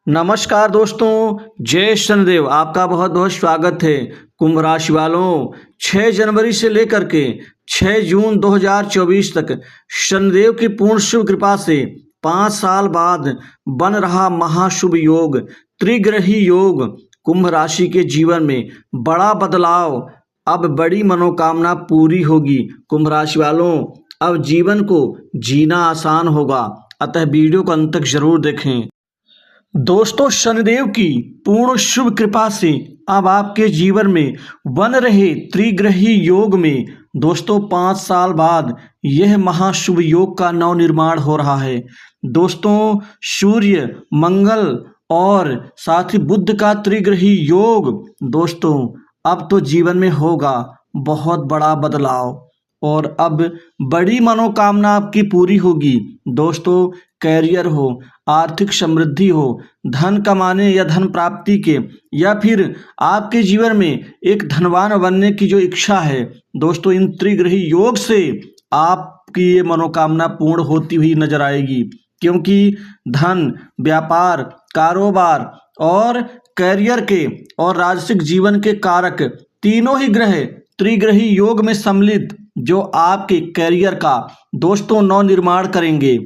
नमस्कार दोस्तों, जय शनिदेव। आपका बहुत बहुत स्वागत है। कुंभ राशि वालों, 6 जनवरी से लेकर के 6 जून 2024 तक शनिदेव की पूर्ण शुभ कृपा से 5 साल बाद बन रहा महाशुभ योग, त्रिग्रही योग, कुंभ राशि के जीवन में बड़ा बदलाव। अब बड़ी मनोकामना पूरी होगी। कुंभ राशि वालों, अब जीवन को जीना आसान होगा, अतः वीडियो को अंत तक जरूर देखें। दोस्तों, शनिदेव की पूर्ण शुभ कृपा से अब आपके जीवन में बन रहे त्रिग्रही योग में दोस्तों 5 साल बाद यह महाशुभ योग का नवनिर्माण हो रहा है। दोस्तों, सूर्य, मंगल और साथ ही बुध का त्रिग्रही योग दोस्तों अब तो जीवन में होगा बहुत बड़ा बदलाव और अब बड़ी मनोकामना आपकी पूरी होगी। दोस्तों, कैरियर हो, आर्थिक समृद्धि हो, धन कमाने या धन प्राप्ति के, या फिर आपके जीवन में एक धनवान बनने की जो इच्छा है दोस्तों, इन त्रिग्रही योग से आपकी ये मनोकामना पूर्ण होती हुई नजर आएगी। क्योंकि धन, व्यापार, कारोबार और कैरियर के और राजसिक जीवन के कारक तीनों ही ग्रह त्रिग्रही योग में सम्मिलित जो आपके कैरियर का दोस्तों नव निर्माण करेंगे।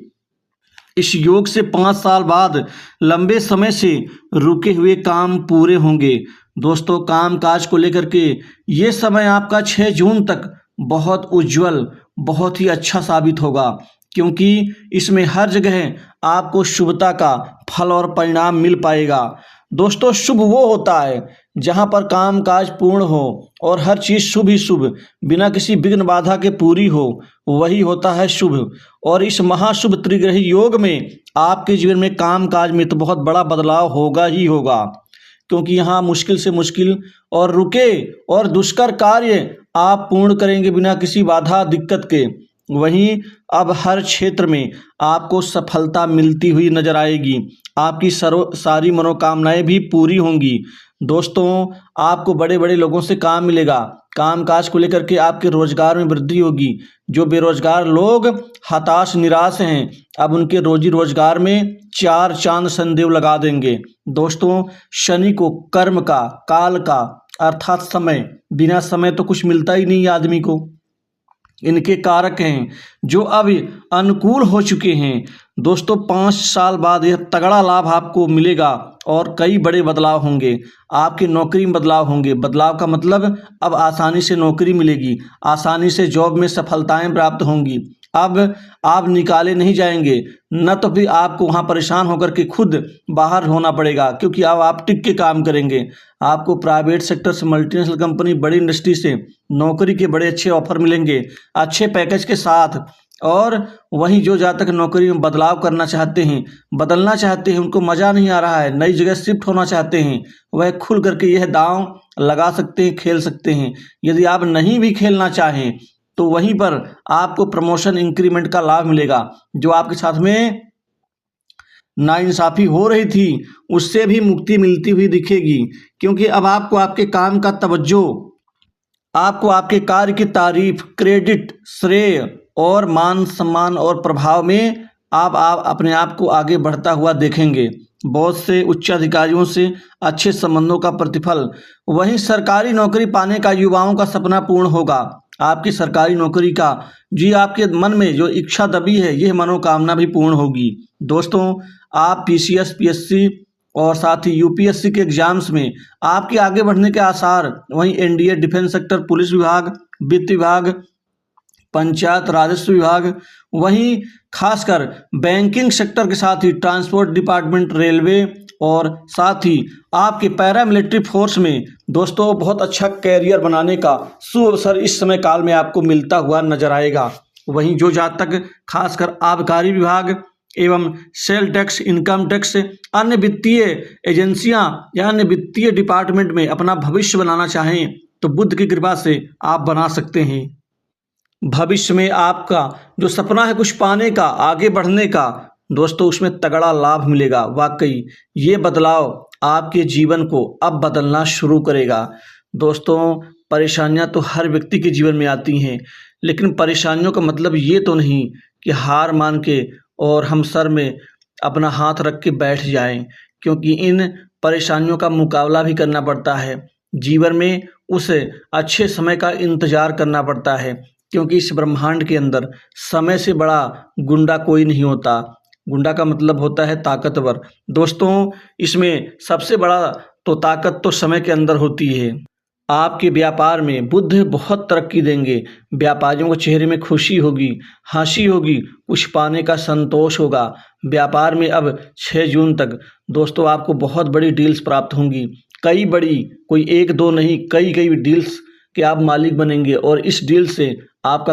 इस योग से 5 साल बाद लंबे समय से रुके हुए काम पूरे होंगे। दोस्तों, काम काज को लेकर के ये समय आपका 6 जून तक बहुत उज्जवल, बहुत ही अच्छा साबित होगा। क्योंकि इसमें हर जगह आपको शुभता का फल और परिणाम मिल पाएगा। दोस्तों, शुभ वो होता है जहाँ पर काम काज पूर्ण हो और हर चीज़ शुभ ही शुभ, बिना किसी विघ्न बाधा के पूरी हो, वही होता है शुभ। और इस महाशुभ त्रिग्रही योग में आपके जीवन में काम काज में तो बहुत बड़ा बदलाव होगा ही होगा। क्योंकि यहाँ मुश्किल से मुश्किल और रुके और दुष्कर कार्य आप पूर्ण करेंगे बिना किसी बाधा दिक्कत के। वहीं अब हर क्षेत्र में आपको सफलता मिलती हुई नजर आएगी। आपकी सारी मनोकामनाएं भी पूरी होंगी। दोस्तों, आपको बड़े बड़े लोगों से काम मिलेगा। काम काज को लेकर के आपके रोजगार में वृद्धि होगी। जो बेरोजगार लोग हताश निराश हैं, अब उनके रोजी रोजगार में 4 चांद शनिदेव लगा देंगे। दोस्तों, शनि को कर्म का, काल का अर्थात समय, बिना समय तो कुछ मिलता ही नहीं आदमी को, इनके कारक हैं जो अब अनुकूल हो चुके हैं। दोस्तों, 5 साल बाद यह तगड़ा लाभ आपको मिलेगा और कई बड़े बदलाव होंगे। आपकी नौकरी में बदलाव होंगे। बदलाव का मतलब अब आसानी से नौकरी मिलेगी, आसानी से जॉब में सफलताएं प्राप्त होंगी। अब आप निकाले नहीं जाएंगे, न तो फिर आपको वहाँ परेशान होकर के खुद बाहर होना पड़ेगा। क्योंकि अब आप टिक के काम करेंगे। आपको प्राइवेट सेक्टर से, मल्टीनेशनल कंपनी, बड़ी इंडस्ट्री से नौकरी के बड़े अच्छे ऑफर मिलेंगे, अच्छे पैकेज के साथ। और वहीं जो जहाँ तक नौकरी में बदलाव करना चाहते हैं, बदलना चाहते हैं, उनको मज़ा नहीं आ रहा है, नई जगह शिफ्ट होना चाहते हैं, वह खुल करके यह दांव लगा सकते हैं, खेल सकते हैं। यदि आप नहीं भी खेलना चाहें तो वहीं पर आपको प्रमोशन, इंक्रीमेंट का लाभ मिलेगा। जो आपके साथ में नाइंसाफ़ी हो रही थी उससे भी मुक्ति मिलती हुई दिखेगी। क्योंकि अब आपको आपके काम का तवज्जो, आपको आपके कार्य की तारीफ, क्रेडिट, श्रेय और मान सम्मान और प्रभाव में आप अपने आप को आगे बढ़ता हुआ देखेंगे। बहुत से उच्च अधिकारियों से अच्छे संबंधों का प्रतिफल। वहीं सरकारी नौकरी पाने का युवाओं का सपना पूर्ण होगा। आपकी सरकारी नौकरी का जी आपके मन में जो इच्छा दबी है, यह मनोकामना भी पूर्ण होगी। दोस्तों, आप पीसीएस, पीएससी और साथ ही यूपीएससी के एग्जाम्स में आपके आगे बढ़ने के आसार। वहीं एनडीए, डिफेंस सेक्टर, पुलिस विभाग, वित्त विभाग, पंचायत राजस्व विभाग, वहीं खासकर बैंकिंग सेक्टर के साथ ही ट्रांसपोर्ट डिपार्टमेंट, रेलवे और साथ ही आपके पैरामिलिट्री फोर्स में दोस्तों बहुत अच्छा कैरियर बनाने का शुभ अवसर इस समय काल में आपको मिलता हुआ नजर आएगा। वहीं जो जहाँ तक खासकर आबकारी विभाग एवं सेल टैक्स, इनकम टैक्स, अन्य वित्तीय एजेंसियां या अन्य वित्तीय डिपार्टमेंट में अपना भविष्य बनाना चाहें तो बुध की कृपा से आप बना सकते हैं। भविष्य में आपका जो सपना है कुछ पाने का, आगे बढ़ने का, दोस्तों उसमें तगड़ा लाभ मिलेगा। वाकई ये बदलाव आपके जीवन को अब बदलना शुरू करेगा। दोस्तों, परेशानियां तो हर व्यक्ति के जीवन में आती हैं, लेकिन परेशानियों का मतलब ये तो नहीं कि हार मान के और हम सर में अपना हाथ रख के बैठ जाएं। क्योंकि इन परेशानियों का मुकाबला भी करना पड़ता है। जीवन में उस अच्छे समय का इंतज़ार करना पड़ता है, क्योंकि इस ब्रह्मांड के अंदर समय से बड़ा गुंडा कोई नहीं होता। गुंडा का मतलब होता है ताकतवर। दोस्तों, इसमें सबसे बड़ा तो ताकत तो समय के अंदर होती है। आपके व्यापार में बुध बहुत तरक्की देंगे। व्यापारियों के चेहरे में खुशी होगी, हंसी होगी, कुछ पाने का संतोष होगा। व्यापार में अब 6 जून तक दोस्तों आपको बहुत बड़ी डील्स प्राप्त होंगी। कई बड़ी, कोई एक दो नहीं, कई कई डील्स के आप मालिक बनेंगे और इस डील से आपका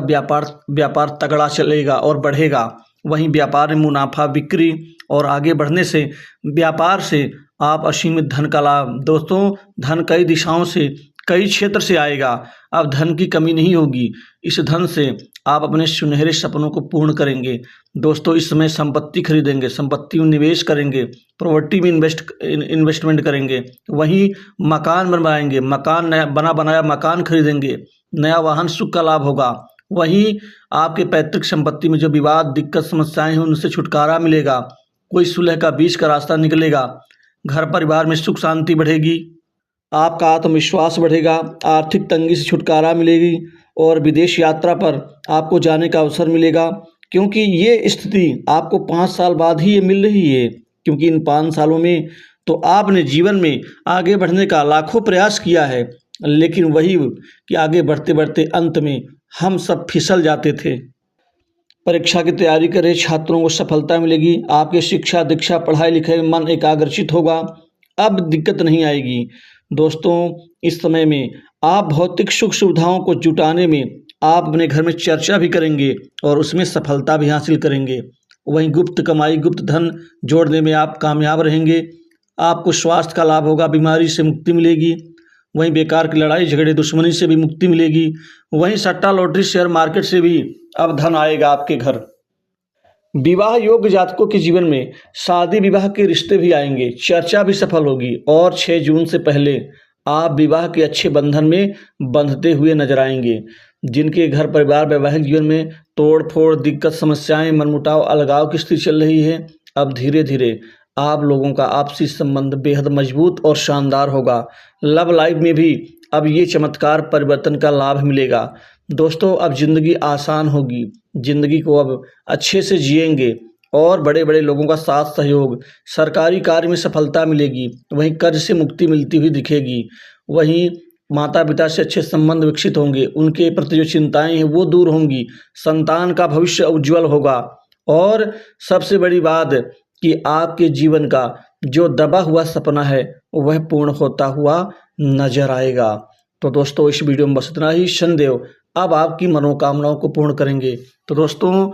व्यापार तगड़ा चलेगा और बढ़ेगा। वहीं व्यापार में मुनाफा, बिक्री और आगे बढ़ने से व्यापार से आप असीमित धन का लाभ। दोस्तों, धन कई दिशाओं से, कई क्षेत्र से आएगा। अब धन की कमी नहीं होगी। इस धन से आप अपने सुनहरे सपनों को पूर्ण करेंगे। दोस्तों, इस समय संपत्ति खरीदेंगे, संपत्ति में निवेश करेंगे, प्रॉपर्टी में इन्वेस्टमेंट करेंगे। वहीं मकान बनवाएंगे, मकान नया बना बनाया मकान खरीदेंगे, नया वाहन सुख का लाभ होगा। वहीं आपके पैतृक संपत्ति में जो विवाद, दिक्कत, समस्याएं हैं उनसे छुटकारा मिलेगा। कोई सुलह का बीच का रास्ता निकलेगा। घर परिवार में सुख शांति बढ़ेगी। आपका आत्मविश्वास बढ़ेगा। आर्थिक तंगी से छुटकारा मिलेगी और विदेश यात्रा पर आपको जाने का अवसर मिलेगा, क्योंकि ये स्थिति आपको 5 साल बाद ही ये मिल रही है। क्योंकि इन 5 सालों में तो आपने जीवन में आगे बढ़ने का लाखों प्रयास किया है, लेकिन वही कि आगे बढ़ते बढ़ते अंत में हम सब फिसल जाते थे। परीक्षा की तैयारी करें, छात्रों को सफलता मिलेगी। आपकी शिक्षा दीक्षा, पढ़ाई लिखाई में मन एकाग्रचित होगा। अब दिक्कत नहीं आएगी। दोस्तों, इस समय में आप भौतिक सुख सुविधाओं को जुटाने में आप अपने घर में चर्चा भी करेंगे और उसमें सफलता भी हासिल करेंगे। वहीं गुप्त कमाई, गुप्त धन जोड़ने में आप कामयाब रहेंगे। आपको स्वास्थ्य का लाभ होगा, बीमारी से मुक्ति मिलेगी। वहीं बेकार की लड़ाई झगड़े, दुश्मनी से भी मुक्ति मिलेगी। वहीं सट्टा, लॉटरी, शेयर मार्केट से भी अब धन आएगा आपके घर। विवाह योग्य जातकों के जीवन में शादी विवाह के रिश्ते भी आएंगे, चर्चा भी सफल होगी और 6 जून से पहले आप विवाह के अच्छे बंधन में बंधते हुए नजर आएंगे। जिनके घर परिवार वैवाहिक जीवन में तोड़ फोड़, दिक्कत, समस्याएं, मनमुटाव, अलगाव की स्थिति चल रही है, अब धीरे धीरे आप लोगों का आपसी संबंध बेहद मजबूत और शानदार होगा। लव लाइफ में भी अब ये चमत्कार परिवर्तन का लाभ मिलेगा। दोस्तों, अब ज़िंदगी आसान होगी। ज़िंदगी को अब अच्छे से जिएंगे और बड़े बड़े लोगों का साथ सहयोग, सरकारी कार्य में सफलता मिलेगी। वहीं कर्ज से मुक्ति मिलती हुई दिखेगी। वहीं माता पिता से अच्छे संबंध विकसित होंगे। उनके प्रति जो चिंताएं हैं वो दूर होंगी। संतान का भविष्य उज्जवल होगा और सबसे बड़ी बात कि आपके जीवन का जो दबा हुआ सपना है वह पूर्ण होता हुआ नजर आएगा। तो दोस्तों, इस वीडियो में बस इतना ही। शनिदेव अब आपकी मनोकामनाओं को पूर्ण करेंगे। तो दोस्तों,